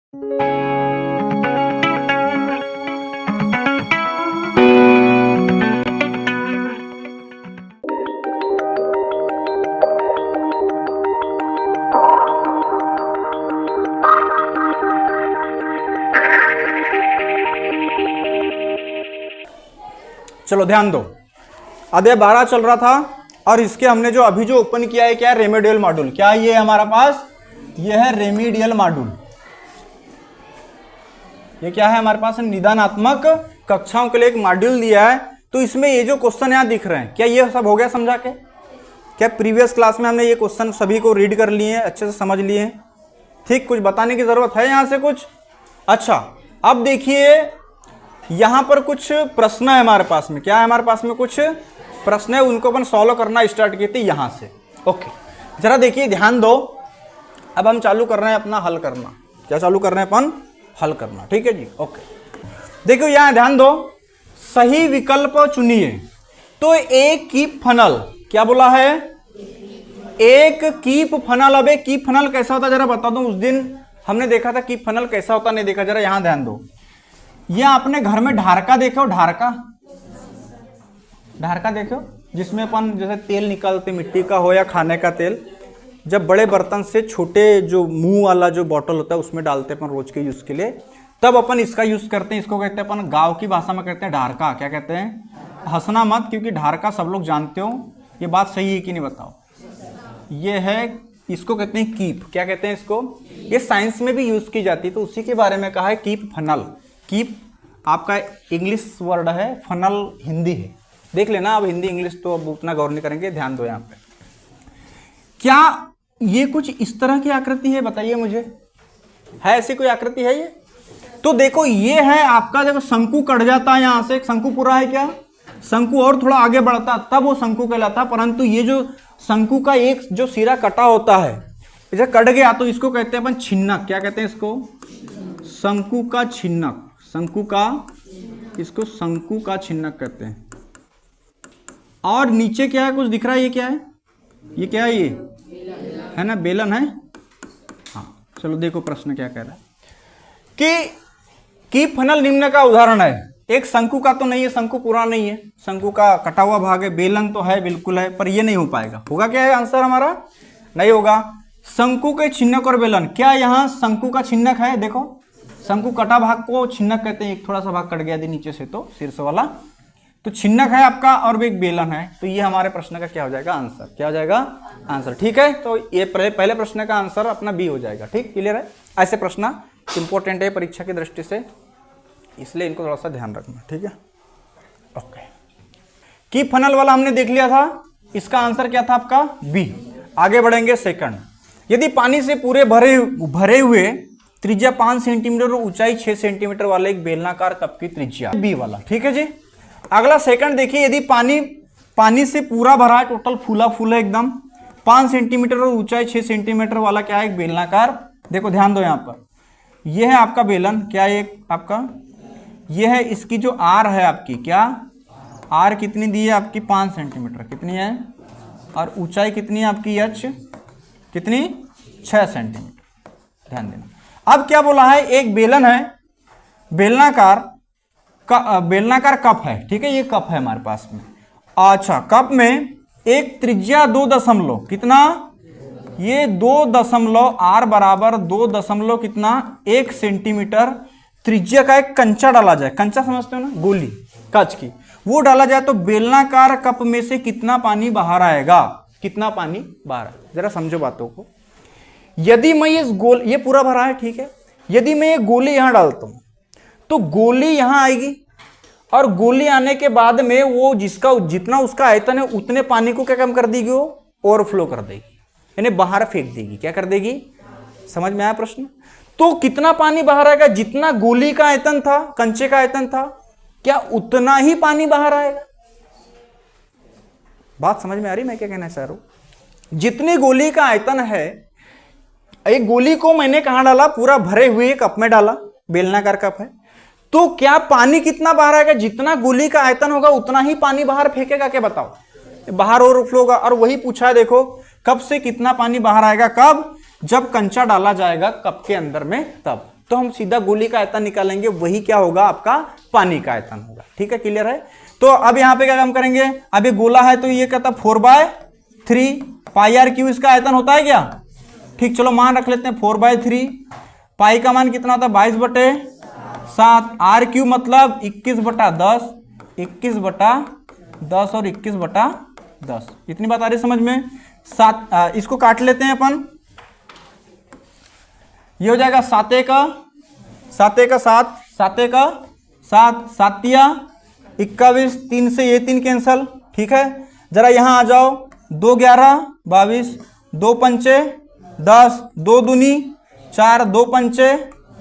चलो ध्यान दो, अध्याय 12 चल रहा था और इसके हमने जो अभी जो ओपन किया है क्या है, रेमेडियल मॉड्यूल। क्या ये है हमारा पास, ये है रेमेडियल मॉड्यूल। ये क्या है हमारे पास, निदानात्मक कक्षाओं के लिए एक मॉड्यूल दिया है। तो इसमें ये जो क्वेश्चन यहाँ दिख रहे हैं, क्या ये सब हो गया समझा के? क्या प्रीवियस क्लास में हमने ये क्वेश्चन सभी को रीड कर लिए हैं, अच्छे से समझ लिए हैं? ठीक, कुछ बताने की जरूरत है यहाँ से कुछ? अच्छा, अब देखिए यहाँ पर कुछ प्रश्न है हमारे पास में। क्या है हमारे पास में, कुछ प्रश्न है, उनको अपन सॉल्व करना स्टार्ट किए थे यहाँ से। ओके, जरा देखिए, ध्यान दो। अब हम चालू कर रहे हैं अपना हल करना। क्या चालू कर रहे हैं अपन? हल करना। ठीक है जी, ओके। देखो यहाँ ध्यान दो, सही विकल्प चुनिए। तो एक कीप फनल, क्या बोला है? एक कीप फनल। अब एक कीप फनल कैसा होता है जरा बता दो। उस दिन हमने देखा था कीप फनल कैसा होता, नहीं देखा? जरा यहाँ ध्यान दो। ये आपने घर में ढारका देखो, ढारका, ढारका देखो, जिसमें अपन जैसे तेल निकालते, मिट्टी का हो या खाने का तेल, जब बड़े बर्तन से छोटे जो मुंह वाला जो बॉटल होता है उसमें डालते हैं अपन रोज के यूज के लिए, तब अपन इसका यूज करते हैं। इसको कहते हैं अपन गांव की भाषा में कहते हैं ढारका। क्या कहते हैं? हंसना मत, क्योंकि ढारका सब लोग जानते हो। ये बात सही है कि नहीं बताओ? ये है, इसको कहते हैं कीप। क्या कहते हैं इसको? ये साइंस में भी यूज की जाती है, तो उसी के बारे में कहा है कीप फनल। कीप आपका इंग्लिश वर्ड है, फनल हिंदी है। देख लेना, अब हिंदी इंग्लिश तो अब उतना गौर नहीं करेंगे, ध्यान दो यहाँ पे। क्या ये कुछ इस तरह की आकृति है? बताइए मुझे, है ऐसी कोई आकृति है ये? तो देखो ये है आपका, देखो शंकु कट जाता है यहाँ से, एक शंकु पूरा है क्या? शंकु और थोड़ा आगे बढ़ता तब वो शंकु कहलाता। परंतु ये जो शंकु का एक जो सिरा कटा होता है, इसे कट गया तो इसको कहते हैं अपन छिन्नक। क्या कहते हैं इसको? शंकु का छिन्नक। शंकु का, इसको शंकु का छिन्नक कहते हैं। और नीचे क्या है, कुछ दिख रहा है? ये क्या है? ये क्या है? ये है ना, बेलन है। हाँ, चलो देखो प्रश्न क्या कह रहा है कि फनल निम्न का उदाहरण है। एक शंकु का तो नहीं है, शंकु पूरा नहीं है, शंकु का कटा हुआ भाग है। बेलन तो है, बिल्कुल है, पर ये नहीं हो पाएगा। होगा क्या है आंसर हमारा? नहीं होगा। शंकु के छिन्नक और बेलन, क्या यहाँ शंकु का छिन्नक है? देखो, शंकु कटा भाग को छिन्नक कहते हैं। एक थोड़ा सा भाग कट गया थी नीचे से, तो शीर्ष वाला तो छिन्नक है आपका, और एक बेलन है। तो ये हमारे प्रश्न का क्या हो जाएगा? आंसर। क्या हो जाएगा? आंसर। ठीक है, तो ये पहले प्रश्न का आंसर अपना बी हो जाएगा। ठीक, क्लियर है? ऐसे प्रश्न इंपॉर्टेंट है परीक्षा की दृष्टि से, इसलिए इनको थोड़ा सा ध्यान रखना। ठीक है, ओके। कीप फनल वाला हमने देख लिया था, इसका आंसर क्या था आपका? बी। आगे बढ़ेंगे सेकंड। यदि पानी से पूरे भरे हुए त्रिज्या 5 सेंटीमीटर और ऊंचाई 6 सेंटीमीटर वाले एक बेलनाकार कप की त्रिज्या, बी वाला। ठीक है जी। अगला सेकंड देखिए, यदि पानी से पूरा भरा है, टोटल फूला है एकदम, 5 सेंटीमीटर और ऊंचाई 6 सेंटीमीटर वाला क्या है? एक बेलनाकार। देखो ध्यान दो यहाँ पर, यह है आपका बेलन। क्या है आपका? यह है, इसकी जो आर है आपकी, क्या आर कितनी दी है आपकी? 5 सेंटीमीटर कितनी है? और ऊंचाई कितनी है आपकी? एच कितनी? 6 सेंटीमीटर। ध्यान देना। अब क्या बोला है? एक बेलन है, बेलनाकार कप है। ठीक है, ये कप है हमारे पास में। अच्छा, कप में एक त्रिज्या 2 कितना? ये 2 आर बराबर 2 कितना? 1 सेंटीमीटर त्रिज्या का एक कंचा डाला जाए। कंचा समझते हो ना, गोली कांच की, वो डाला जाए तो बेलनाकार कप में से कितना पानी बाहर आएगा? कितना पानी बाहर आएगा? जरा समझो बातों को। यदि मैं ये पूरा भरा है, ठीक है, यदि मैं ये गोली यहां डालता हूं तो गोली यहां आएगी, और गोली आने के बाद में वो जितना उसका आयतन है उतने पानी को क्या कम कर देगी? वो ओवरफ्लो कर देगी, यानी बाहर फेंक देगी। क्या कर देगी? समझ में आया प्रश्न? तो कितना पानी बाहर आएगा? जितना गोली का आयतन था, कंचे का आयतन था, क्या उतना ही पानी बाहर आएगा? बात समझ में आ रही मैं क्या कहना चाह रहा हूं? जितनी गोली का आयतन है, एक गोली को मैंने कहां डाला? पूरा भरे हुए कप में डाला, बेलनाकार कप है, तो क्या पानी कितना बाहर आएगा? जितना गोली का आयतन होगा उतना ही पानी बाहर फेंकेगा। क्या बताओ? बाहर ओवरफ्लो होगा। और वही पूछा है, देखो कप से कितना पानी बाहर आएगा? कब? जब कंचा डाला जाएगा कप के अंदर में, तब। तो हम सीधा गोली का आयतन निकालेंगे, वही क्या होगा आपका पानी का आयतन होगा। ठीक है, क्लियर है। तो अब यहाँ पे क्या काम करेंगे, अब ये गोला है तो ये कहता 4/3 पाई आर क्यू इसका आयतन होता है क्या। ठीक, चलो मान रख लेते हैं 4/3। पाई का मान कितना होता है 22/7। आर क्यू मतलब 21/10, 21/10 और 21/10। इतनी बात आ रही समझ में। इसको काट लेते हैं अपन, ये हो जाएगा 7 का 7, 7 7 21, 3 से ये 3 कैंसल। ठीक है, जरा यहां आ जाओ, 2 11 22, 2 पंचे 10, 2 दूनी 4, 2 पंचे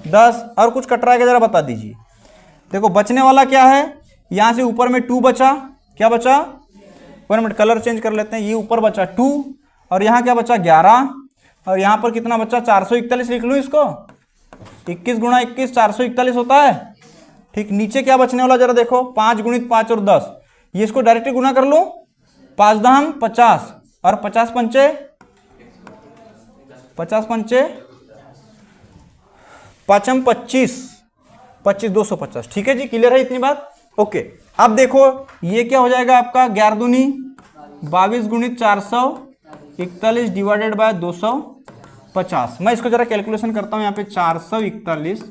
10, और कुछ कट रहा है क्या जरा बता दीजिए। देखो बचने वाला क्या है, यहां से ऊपर में 2 बचा, क्या बचा, 1 मिनट कलर चेंज कर लेते हैं, ये ऊपर बचा 2 और यहाँ क्या बचा 11, और यहाँ पर कितना बचा 441 लिख लूँ इसको, 21 गुणा 21 441 होता है। ठीक, नीचे क्या बचने वाला जरा देखो, 5 गुणित 5 और 10, ये इसको डायरेक्टली गुणा कर लो, 5 दाम 50 और 50 पंचे 25 250। ठीक है जी, क्लियर है इतनी बात। ओके, अब देखो ये क्या हो जाएगा आपका 11 दूनी 22 गुणित 441 डिवाइडेड बाय 250। मैं इसको जरा कैलकुलेशन करता हूँ, यहाँ पे 441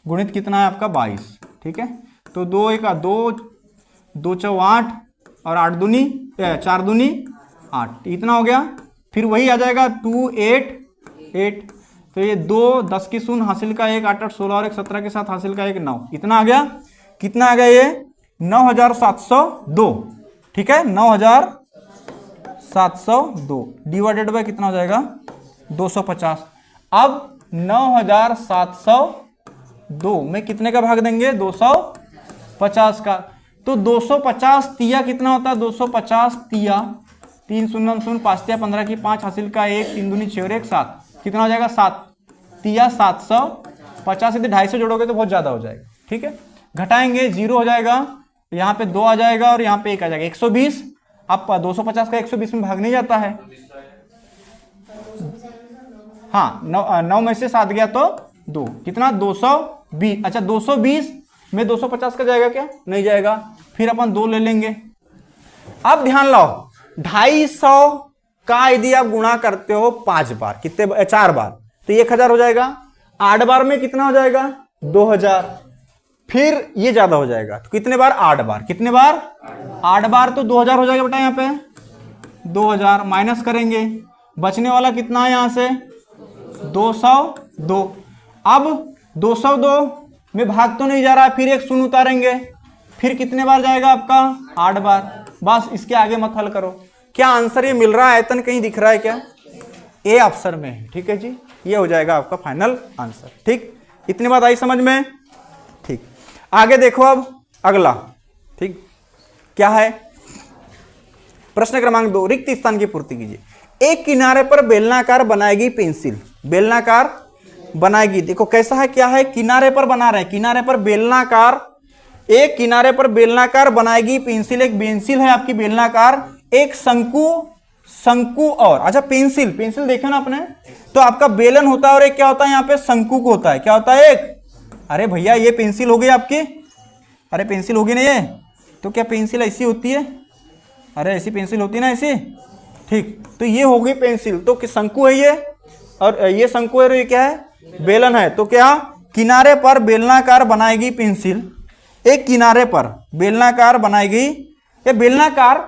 गुणित कितना है आपका 22। ठीक है, तो 2 1 2 2 4 8 और 8 दूनी 4 दूनी 8, इतना हो गया। फिर वही आ जाएगा 2 8 8, तो ये 2 10 की शून्य हासिल का 1 8 8 16 और 1 17 के साथ हासिल का 1 9, इतना आ गया। कितना आ गया ये 9702। ठीक है, 9702 डिवाइडेड बाय कितना हो जाएगा 250। अब 9702 में कितने का भाग देंगे 250 का, तो 250 तिया कितना होता है 250 तिया 3 0 0 5 तिया 15 की 5 हासिल का 1 3 दूनी 6 और 1 7, कितना हो जाएगा 7 तिया 750। यदि 250 जोड़ोगे तो बहुत ज्यादा हो जाएगा। ठीक है, घटाएंगे 0 हो जाएगा, यहाँ पे 2 आ जाएगा और यहाँ पे 1 आ जाएगा 120। अब 250 का 120 में भाग नहीं जाता है, हाँ 9 में से 7 गया तो 2, कितना 220। अच्छा 220 में 250 का जाएगा क्या, नहीं जाएगा, फिर अपन 2 ले लेंगे। अब ध्यान लाओ 250 का यदि आप गुणा करते हो 5 बार, कितने 4 बार, तो 1000 हो जाएगा। 8 बार में कितना हो जाएगा 2000, फिर ये ज्यादा हो जाएगा, तो कितने बार 8 बार, कितने बार 8 बार, तो 2000 हो जाएगा बेटा। यहाँ पे 2000 माइनस करेंगे, बचने वाला कितना है यहाँ से 202। अब 202 में भाग तो नहीं जा रहा है, फिर एक शून्य उतारेंगे, फिर कितने बार जाएगा आपका 8 बार। बस इसके आगे मत हल करो। क्या आंसर ये मिल रहा है, आयतन कहीं दिख रहा है क्या, ए ऑप्शन में है। ठीक है जी, ये हो जाएगा आपका फाइनल आंसर। ठीक, इतनी बात आई समझ में। ठीक, आगे देखो अब अगला। ठीक, क्या है प्रश्न क्रमांक 2, रिक्त स्थान की पूर्ति कीजिए। एक किनारे पर बेलनाकार बनाएगी पेंसिल, बेलनाकार बनाएगी, देखो कैसा है, क्या है, किनारे पर बना रहे हैं, किनारे पर बेलनाकार, एक किनारे पर बेलनाकार बनाएगी पेंसिल, एक पेंसिल है आपकी बेलनाकार, एक शंकु और, अच्छा पेंसिल देखे ना आपने, तो आपका बेलन होता है और एक क्या होता है यहाँ पे शंकु को होता है, क्या होता है एक, अरे भैया ये पेंसिल हो गई आपकी, अरे पेंसिल होगी ना ये, तो क्या पेंसिल ऐसी होती है, अरे ऐसी पेंसिल होती है ना ऐसी। ठीक, तो ये हो गई पेंसिल, तो शंकु है ये, और ये शंकु है और ये क्या है बेलन है, तो क्या किनारे पर बेलनाकार बनाएगी पेंसिल, एक किनारे पर बेलनाकार बनाएगी, ये बेलनाकार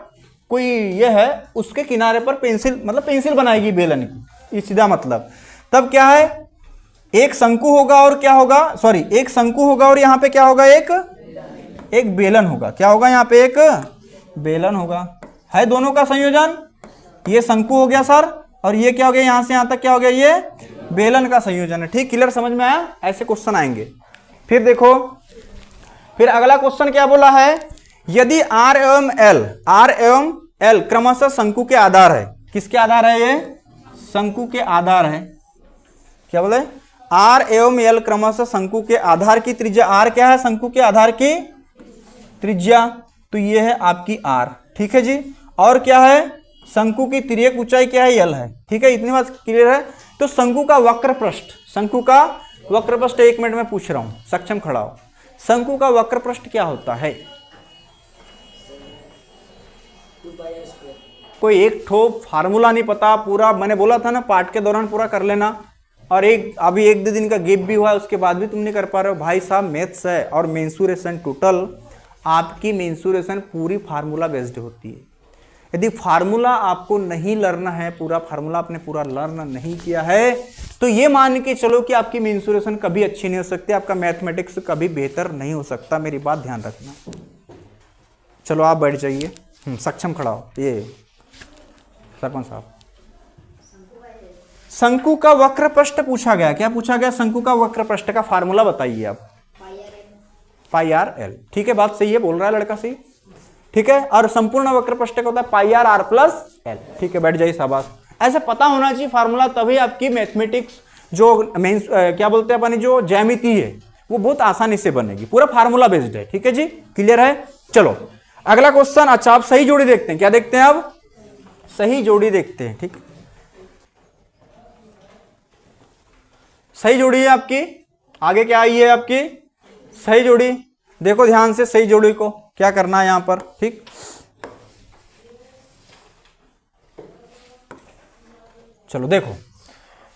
कोई ये है, उसके किनारे पर पेंसिल, मतलब पेंसिल बनाएगी बेलन की, सीधा मतलब। तब क्या है, एक शंकु होगा और क्या होगा, सॉरी एक शंकु होगा और यहाँ पे क्या होगा, एक बेलन होगा, क्या होगा यहाँ पे एक बेलन होगा, है दोनों का संयोजन, ये शंकु हो गया सर, और ये क्या हो गया यहाँ से यहाँ तक क्या हो गया, ये बेलन का संयोजन है। ठीक, क्लियर समझ में आया, ऐसे क्वेश्चन आएंगे। फिर देखो, फिर अगला क्वेश्चन क्या बोला है, यदि R एवं L क्रमशः शंकु के आधार है, किसके आधार है, ये शंकु के आधार है, क्या बोले R एवं L क्रमशः शंकु के आधार की त्रिज्या, R क्या है शंकु के आधार की त्रिज्या, तो ये है आपकी R। ठीक है जी, और क्या है शंकु की तिर्यक ऊंचाई क्या है, L है। ठीक है, इतनी बात क्लियर है। तो शंकु का वक्र पृष्ठ, शंकु का वक्र पृष्ठ 1 मिनट में पूछ रहा हूं, सक्षम खड़ा हो। शंकु का वक्र पृष्ठ क्या होता है? कोई एक ठो फार्मूला नहीं पता, पूरा मैंने बोला था ना पाठ के दौरान पूरा कर लेना, और अभी 1-2 दिन का गैप भी हुआ है, उसके बाद भी तुम नहीं कर पा रहे हो। भाई साहब मैथ्स है और मेंसुरेशन, टोटल आपकी मेंसुरेशन पूरी फार्मूला बेस्ड होती है। यदि फार्मूला आपको नहीं लर्न है, पूरा फार्मूला आपने पूरा लर्न नहीं किया है, तो ये मान के चलो कि आपकी मेंसुरेशन कभी अच्छी नहीं हो सकती, आपका मैथमेटिक्स कभी बेहतर नहीं हो सकता। मेरी बात ध्यान रखना। चलो आप बैठ जाइए, सक्षम खड़ा हो। ये सरपंच साहब, शंकु का वक्र पृष्ठ पूछा गया। क्या पूछा गया? शंकु का वक्र पृष्ठ का फार्मूला बताइए आप। पाई आर एल। ठीक है, बात सही है, बोल रहा है लड़का सही। ठीक है, और संपूर्ण वक्र पृष्ठ का होता है पाई आर आर प्लस एल। ठीक है, बैठ जाइए, शाबाश। ऐसे पता होना चाहिए फार्मूला, तभी आपकी मैथमेटिक्स जो मीन्स क्या बोलते हैं अपनी जो ज्यामिति है वो बहुत आसानी से बनेगी, पूरा फार्मूला बेस्ड है। ठीक है जी, क्लियर है। चलो अगला क्वेश्चन। अच्छा, आप सही जोड़ी देखते हैं, क्या देखते हैं अब? सही जोड़ी देखते हैं। ठीक, सही जोड़ी है आपकी। आगे क्या आई है आपकी? सही जोड़ी। देखो ध्यान से सही जोड़ी को क्या करना है यहां पर। ठीक, चलो देखो,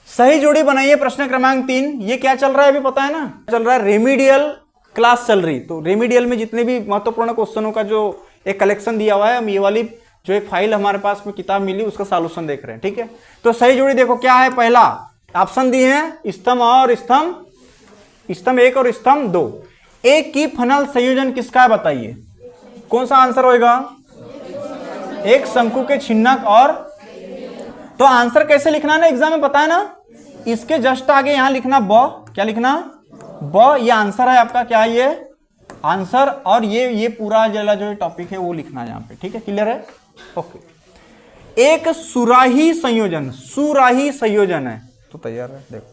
सही जोड़ी बनाइए। प्रश्न क्रमांक 3। ये क्या चल रहा है अभी पता है ना? चल रहा है रेमीडियल क्लास चल रही। तो रेमीडियल में जितने भी महत्वपूर्ण क्वेश्चनों का जो एक कलेक्शन दिया हुआ है, हम ये वाली जो एक फाइल हमारे पास में किताब मिली उसका सॉल्यूशन देख रहे हैं। ठीक है, तो सही जोड़ी देखो क्या है। पहला ऑप्शन दिए हैं स्तंभ और स्तंभ 1 और स्तंभ 2। एक की फनल संयोजन किसका है बताइए? कौन सा आंसर होएगा? एक शंकु के छिन्नक और, तो आंसर कैसे लिखना है ना एग्जाम में पता है ना? इसके जस्ट आगे यहां लिखना ब। क्या लिखना? ब। ये आंसर है आपका। क्या है ये? आंसर। और ये पूरा जला जो टॉपिक है वो लिखना है यहां पे। ठीक है, क्लियर है? ओके। एक सुराही संयोजन, सुराही संयोजन है तो तैयार है। देखो,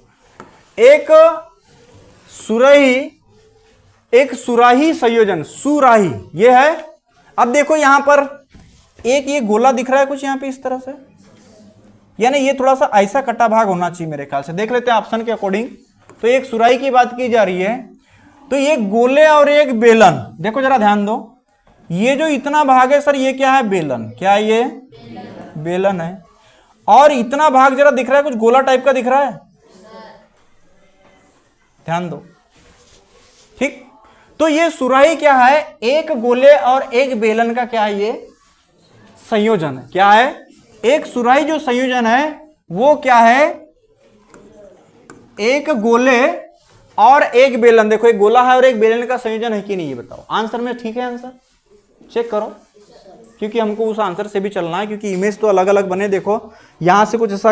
एक सुराही संयोजन, सुराही ये है। अब देखो यहां पर एक ये गोला दिख रहा है कुछ यहां पे इस तरह से, यानी ये थोड़ा सा ऐसा कटा भाग होना चाहिए मेरे ख्याल से। देख लेते हैं ऑप्शन के अकॉर्डिंग। तो एक सुराही की बात की जा रही है, तो ये गोले और एक बेलन। देखो जरा ध्यान दो, ये जो इतना भाग है सर ये क्या है? बेलन। क्या है ये? बेलन है। और इतना भाग जरा दिख रहा है कुछ गोला टाइप का दिख रहा है, ध्यान दो। ठीक, तो ये सुराही क्या है? एक गोले और एक बेलन का क्या है? ये संयोजन है। क्या है? एक सुराही जो संयोजन है वो क्या है? एक गोले और एक बेलन। देखो एक गोला है और एक बेलन का संयोजन है कि नहीं ये बताओ। आंसर में ठीक है? आंसर चेक करो, क्योंकि हमको उस आंसर से भी चलना है, क्योंकि इमेज तो अलग अलग बने। देखो यहां से कुछ ऐसा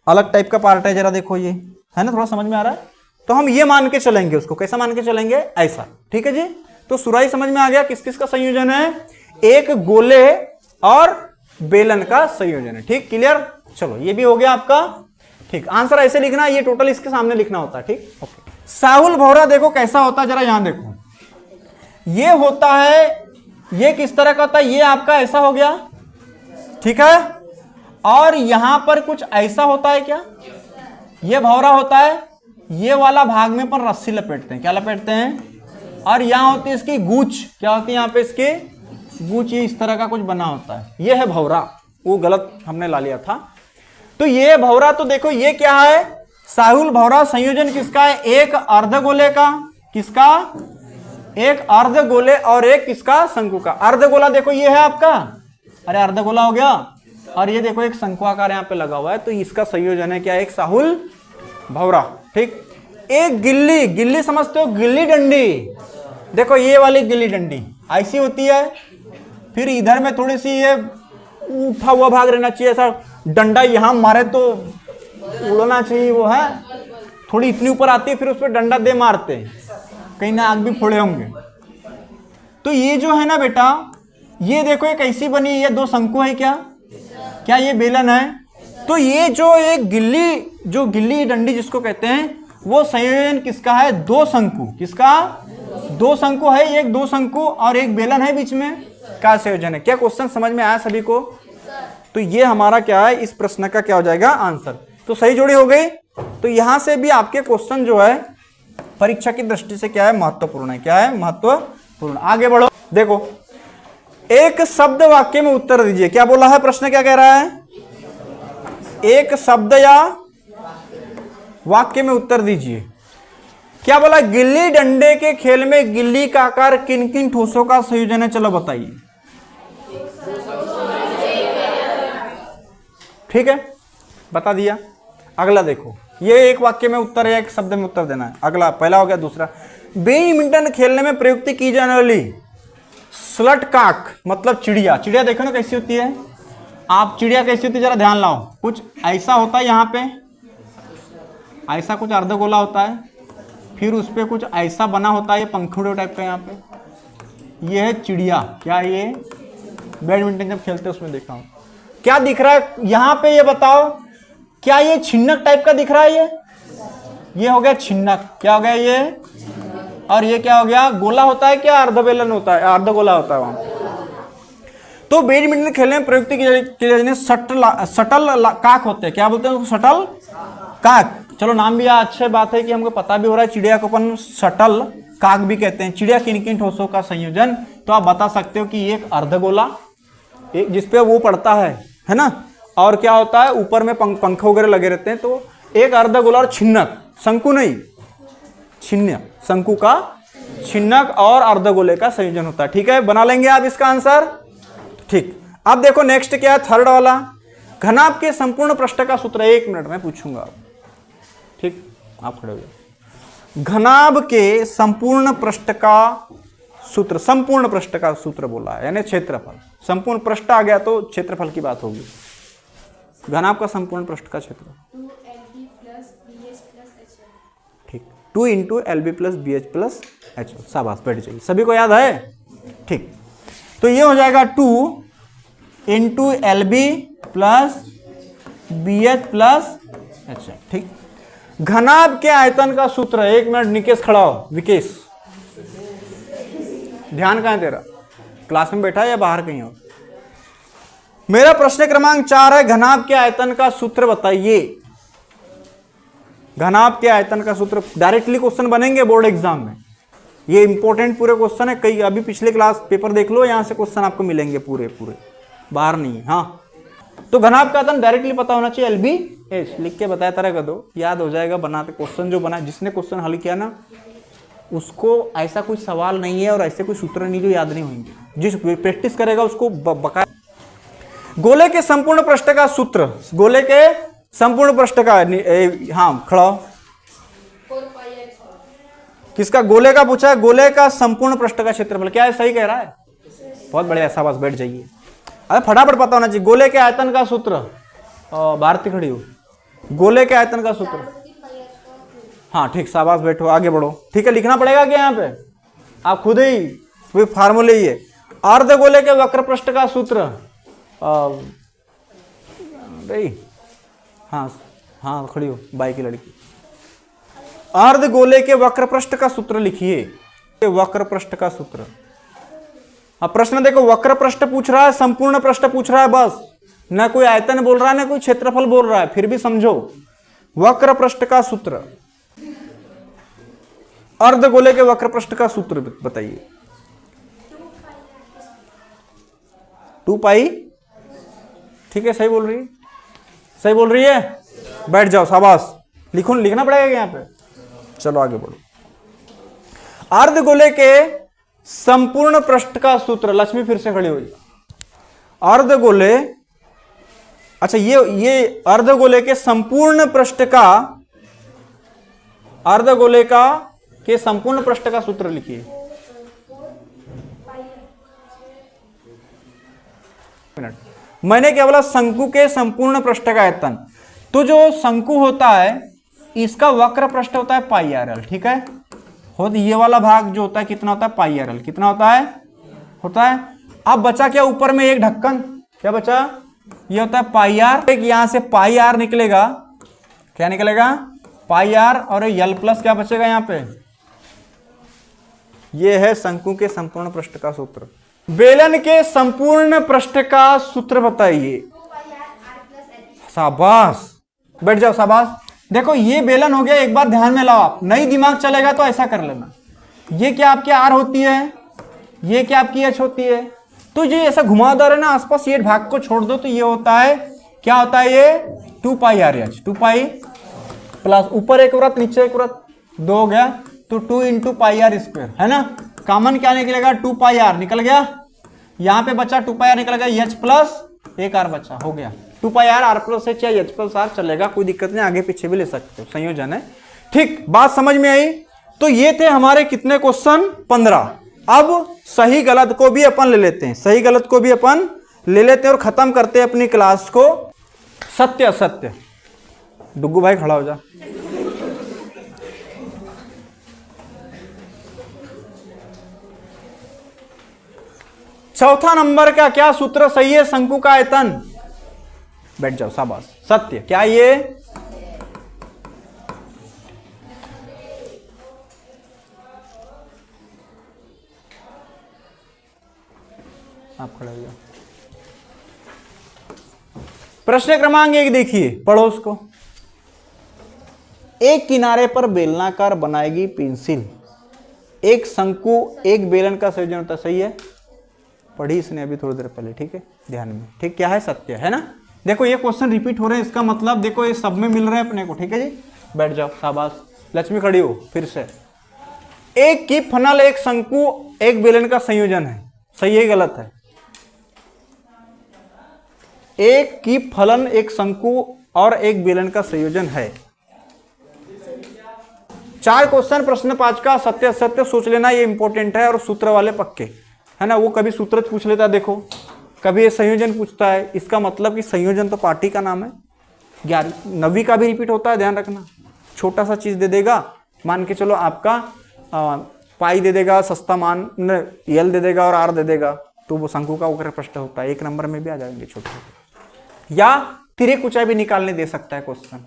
अलग टाइप का पार्ट है, जरा देखो ये है ना, थोड़ा समझ में आ रहा है? तो हम ये मान के चलेंगे उसको। कैसा मान के चलेंगे? ऐसा। ठीक है जी, तो सुराही समझ में आ गया किस किस का संयोजन है? एक गोले और बेलन का संयोजन है। ठीक, क्लियर। चलो ये भी हो गया आपका। ठीक, आंसर ऐसे लिखना, ये टोटल इसके सामने लिखना होता है। ठीक, ओके। साहुल भौरा देखो कैसा होता है, जरा यहां देखो। ये होता है, ये किस तरह का होता है? ये आपका ऐसा हो गया, ठीक है। और यहां पर कुछ ऐसा होता है क्या? ये भौरा होता है, ये वाला भाग में पर रस्सी लपेटते हैं। क्या लपेटते हैं? और यहां होती है इसकी गूंच। क्या होती है यहां पे इसकी गूंच? ये इस तरह का कुछ बना होता है, ये है भौरा। वो गलत हमने ला लिया था। तो ये भौरा, तो देखो ये क्या है? साहुल भौरा संयोजन किसका है? एक अर्धगोले का। किसका? एक अर्धगोले और एक किसका? शंकु का। अर्धगोला देखो ये है आपका, अरे अर्धगोला हो गया। और ये देखो एक शंकुआकार यहाँ पे लगा हुआ है, तो इसका संयोजन है क्या? एक साहुल भौरा। ठीक, एक गिल्ली, गिल्ली समझते हो? गिल्ली डंडी। देखो ये वाली गिल्ली डंडी ऐसी होती है, फिर इधर में थोड़ी सी ये उठा हुआ भाग रहना चाहिए, ऐसा डंडा यहां मारे तो उड़ना चाहिए, वो है थोड़ी इतनी ऊपर आती है, फिर उस पर डंडा दे मारते हैं, कहीं ना आग भी फोड़े होंगे। तो ये जो है ना बेटा, ये देखो एक ऐसी बनी, ये दो शंकु है। क्या क्या ये बेलन है? तो ये जो एक गिल्ली, जो गिल्ली डंडी जिसको कहते हैं, वो संयोजन किसका है? दो शंकु। किसका? दो शंकु है, एक दो शंकु और एक बेलन है बीच में, का संयोजन है। क्या क्वेश्चन समझ में आया सभी को? तो ये हमारा क्या है, इस प्रश्न का क्या हो जाएगा? आंसर। तो सही जोड़ी हो गई। तो यहां से भी आपके क्वेश्चन जो है परीक्षा की दृष्टि से क्या है, महत्वपूर्ण है। क्या है, महत्वपूर्ण। आगे बढ़ो, देखो एक शब्द वाक्य में उत्तर दीजिए। क्या बोला है प्रश्न, क्या कह रहा है, एक शब्द या वाक्य में उत्तर दीजिए। क्या बोला, गिल्ली डंडे के खेल में गिल्ली का आकार किन किन ठोसों का संयोजन है, चलो बताइए। ठीक है, बता दिया। अगला देखो, ये एक वाक्य में उत्तर है, एक शब्द में उत्तर देना है। अगला, पहला हो गया। दूसरा, बैडमिंटन खेलने में प्रयुक्त की जाने वाली स्लट काक मतलब चिड़िया। चिड़िया देखो ना कैसी होती है, आप चिड़िया कैसी होती है जरा ध्यान लाओ। कुछ ऐसा होता है यहाँ पे, ऐसा कुछ अर्धगोला होता है, फिर उस पर कुछ ऐसा बना होता है, ये पंखुड़े टाइप का यहाँ पे। ये है चिड़िया। क्या ये बैडमिंटन जब खेलते हैं उसमें देखा हूँ। क्या दिख रहा है यहाँ पे, ये बताओ, क्या ये छिन्नक टाइप का दिख रहा है? ये हो गया छिन्नक। क्या हो गया ये, और ये क्या हो गया, गोला होता है क्या, अर्धबेलन होता है, अर्धगोला होता है वहां। तो बैडमिंटन खेलने में प्रयुक्त की जाने शटल काक होते हैं। क्या बोलते हैं, शटल काक। चलो नाम भी अच्छी बात है कि हमको पता भी हो रहा है, चिड़िया को अपन शटल काक भी कहते हैं। चिड़िया किन किन ठोसों का संयोजन, तो आप बता सकते हो कि एक अर्धगोला, एक जिसपे वो पड़ता है ना, और क्या होता है ऊपर में पंख वगैरह लगे रहते हैं। तो एक अर्धगोला और छिन्नक, शंकु नहीं, छिन्न, शंकु का छिन्नक और अर्धगोले का संयोजन होता है। ठीक है, बना लेंगे आप इसका आंसर। ठीक, अब देखो नेक्स्ट क्या है, थर्ड वाला, घनाभ के संपूर्ण पृष्ठ का सूत्र। 1 मिनट में पूछूंगा। ठीक, आप खड़े हो जाओ। घनाभ के संपूर्ण पृष्ठ का सूत्र, संपूर्ण पृष्ठ का सूत्र बोला है, यानी क्षेत्रफल। संपूर्ण पृष्ठ आ गया तो क्षेत्रफल की बात होगी। घनाभ का संपूर्ण पृष्ठ का क्षेत्र 2 into LB plus BH plus H। शाबाश, बैठ जाइए। सभी को याद है? ठीक, तो ये हो जाएगा 2 into LB plus BH plus H। ठीक, घनाभ के आयतन का सूत्र है। 1 मिनट, निकेश खड़ा हो। विकेश, ध्यान कहां है तेरा, क्लास में बैठा है या बाहर कहीं हो? मेरा प्रश्न क्रमांक 4 है, घनाभ के आयतन का सूत्र बताइए। घनाभ के आयतन का सूत्र डायरेक्टली क्वेश्चन बनेंगे बोर्ड एग्जाम में। ये इंपॉर्टेंट पूरे क्वेश्चन है। कई अभी पिछले क्लास पेपर देख लो, यहां से क्वेश्चन आपको मिलेंगे पूरे, बाहर नहीं है। हाँ, तो घनाभ का आयतन डायरेक्टली पता होना चाहिए, LBH लिख के बताया तरह का दो, याद हो जाएगा। बनाते क्वेश्चन जो बना, जिसने क्वेश्चन हल किया ना, उसको ऐसा कोई सवाल नहीं है और ऐसे कोई सूत्र नहीं जो याद नहीं होंगे। जिस प्रैक्टिस करेगा उसको बकाया। गोले के संपूर्ण पृष्ठ का सूत्र, गोले के संपूर्ण पृष्ठ का, हाँ खड़ा, किसका, गोले का पूछा है। गोले का संपूर्ण पृष्ठ का क्षेत्रफल क्या है, सही कह रहा है, बहुत बढ़िया, शाबाश, बैठ जाइए। अरे फटाफट पता होना चाहिए। गोले के आयतन का सूत्र, भारती खड़ी हो, गोले के आयतन का सूत्र, हाँ ठीक, शाबाश, बैठो, आगे बढ़ो। ठीक है, लिखना पड़ेगा क्या यहाँ पे, आप खुद ही फार्मूले ही है। अर्धगोले के वक्र पृष्ठ का सूत्र, भाई हाँ खड़ी हो, बाई की लड़की। अर्धगोले के वक्र पृष्ठ का सूत्र लिखिए। वक्र पृष्ठ का सूत्र, अब प्रश्न देखो, वक्र पृष्ठ पूछ रहा है, संपूर्ण पृष्ठ पूछ रहा है, बस ना कोई आयतन बोल रहा है ना कोई क्षेत्रफल बोल रहा है, फिर भी समझो। वक्र पृष्ठ का सूत्र, अर्धगोले के वक्र पृष्ठ का सूत्र बताइए। 2 पाई, ठीक है, सही बोल रही है, सही बोल रही है, बैठ जाओ, शाबाश। लिखना पड़ेगा यहाँ पे। चलो आगे बढ़ो। अर्धगोले के संपूर्ण पृष्ठ का सूत्र, लक्ष्मी फिर से खड़ी हुई। अर्धगोले, अच्छा ये अर्धगोले के संपूर्ण पृष्ठ का, अर्धगोले का के संपूर्ण पृष्ठ का सूत्र लिखिए। मैंने क्या बोला, शंकु के संपूर्ण पृष्ठ का आयतन। तो जो शंकु होता है इसका वक्र पृष्ठ होता है πRL, ठीक है। और ये वाला भाग जो होता है कितना होता है, πRL, कितना होता है। अब बचा क्या, ऊपर में एक ढक्कन, क्या बचा, ये होता है πR। एक यहां से πR निकलेगा, क्या निकलेगा, πR, और L प्लस क्या बचेगा यहाँ पे, ये है शंकु के संपूर्ण पृष्ठ का सूत्र। बेलन के संपूर्ण पृष्ठ का सूत्र बताइए। शाबाश, बैठ जाओ, शाबाश। देखो ये बेलन हो गया, एक बार ध्यान में लाओ आप, नहीं दिमाग चलेगा तो ऐसा कर लेना। ये क्या आपकी आर होती है, ये क्या आपकी एच होती है, तो ये ऐसा घुमावदार है ना आसपास, ये भाग को छोड़ दो तो ये होता है, क्या होता है ये 2 पाई आर एच, 2 पाई प्लस ऊपर एक व्रत नीचे एक व्रत, 2 हो गया तो 2 इंटू पाई आर स्क्वायर, है ना। कॉमन क्या निकलेगा, 2 पाई आर निकल गया, यहाँ पे बचा 2 पाई आर निकल गया, एच प्लस एक आर बचा, हो गया 2 पाई आर प्लस एच या एच प्लस आर चलेगा, कोई दिक्कत नहीं, आगे पीछे भी ले सकते हो, संयोजन है। ठीक, बात समझ में आई। तो ये थे हमारे कितने क्वेश्चन, 15। अब सही गलत को भी अपन ले लेते हैं, सही गलत को भी अपन ले लेते हैं और खत्म करते हैं अपनी क्लास को। सत्य असत्य, डुग्गू भाई खड़ा हो जा। चौथा नंबर का क्या सूत्र सही है, शंकु का आयतन, बैठ जाओ शाबाश, सत्य। क्या ये आप खड़े हो जाओ। प्रश्न क्रमांक 1 देखिए, पढ़ो उसको। एक किनारे पर बेलनाकार बनाएगी पेंसिल, एक शंकु एक बेलन का संयोजन होता, सही है, पढ़ी इसने अभी थोड़ी देर पहले, ठीक है, ध्यान में। ठीक, क्या है, सत्य है ना। देखो ये क्वेश्चन रिपीट हो रहे हैं, इसका मतलब देखो ये सब में मिल रहे हैं अपने को, ठीक है जी, बैठ जाओ शाबाश। लक्ष्मी खड़ी हो फिर से। एक की फनल एक शंकु एक बेलन का संयोजन है, सही है गलत है, एक की फलन एक शंकु और एक बेलन का संयोजन है। 4 क्वेश्चन प्रश्न 5 का सत्य असत्य सोच लेना, ये इंपॉर्टेंट है, और सूत्र वाले पक्के है ना। वो कभी सूत्र पूछ लेता है, देखो कभी ये संयोजन पूछता है, इसका मतलब कि संयोजन तो पार्टी का नाम है। 11वीं 9वीं का भी रिपीट होता है, ध्यान रखना। छोटा सा चीज दे देगा, मान के चलो आपका पाई दे देगा, सस्ता मान एल दे देगा और आर दे देगा, तो वो शंकु का उग्र प्रश्न होता है, 1 नंबर में भी आ जाएंगे छोटे। या तिर्यक ऊंचाई भी निकालने दे सकता है क्वेश्चन,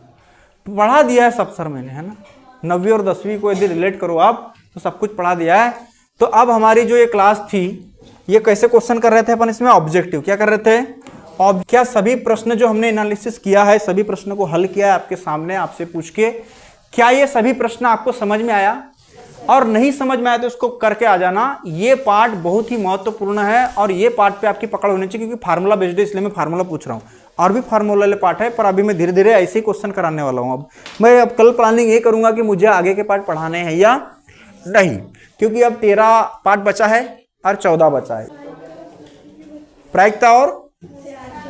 पढ़ा दिया है सब सर मैंने, है ना। 9वीं और 10वीं को यदि रिलेट करो आप तो सब कुछ पढ़ा दिया है। तो अब हमारी जो ये क्लास थी, ये कैसे क्वेश्चन कर रहे थे अपन, इसमें ऑब्जेक्टिव क्या कर रहे थे, क्या सभी प्रश्न जो हमने एनालिसिस किया है, सभी प्रश्नों को हल किया है आपके सामने, आपसे पूछ के, क्या ये सभी प्रश्न आपको समझ में आया, और नहीं समझ में आया तो इसको करके आ जाना। ये पार्ट बहुत ही महत्वपूर्ण है और ये पार्ट पे आपकी पकड़ होनी चाहिए, क्योंकि फार्मूला बेस्ड है, इसलिए मैं फार्मूला पूछ रहा हूँ, और भी फार्मूला वाले पार्ट है, पर अभी मैं धीरे धीरे ऐसे ही क्वेश्चन कराने वाला हूँ। अब मैं कल प्लानिंग ये करूंगा कि मुझे आगे के पार्ट पढ़ाने हैं या नहीं, क्योंकि अब 13 पार्ट बचा है और 14 बचा है, प्रायिकता और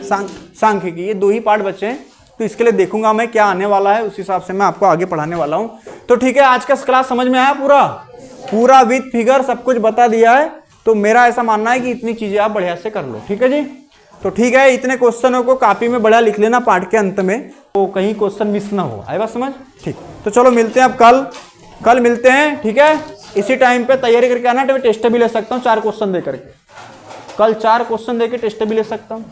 सांख्यिकी, ये 2 ही पार्ट बचे हैं। तो इसके लिए देखूंगा मैं क्या आने वाला है, उस हिसाब से मैं आपको आगे पढ़ाने वाला हूं। तो ठीक है, आज का क्लास समझ में आया, पूरा विद फिगर सब कुछ बता दिया है। तो मेरा ऐसा मानना है कि इतनी चीजें आप बढ़िया से कर लो, ठीक है जी। तो ठीक है, इतने क्वेश्चनों को कॉपी में बढ़िया लिख लेना पार्ट के अंत में, तो कहीं क्वेश्चन मिस ना हो, आए बात समझ। ठीक, तो चलो मिलते हैं अब कल मिलते हैं, ठीक है। इसी टाइम पे तैयारी करके आना, टेस्ट भी ले सकता हूँ 4 क्वेश्चन दे करके, कल 4 क्वेश्चन दे के टेस्ट भी ले सकता हूँ।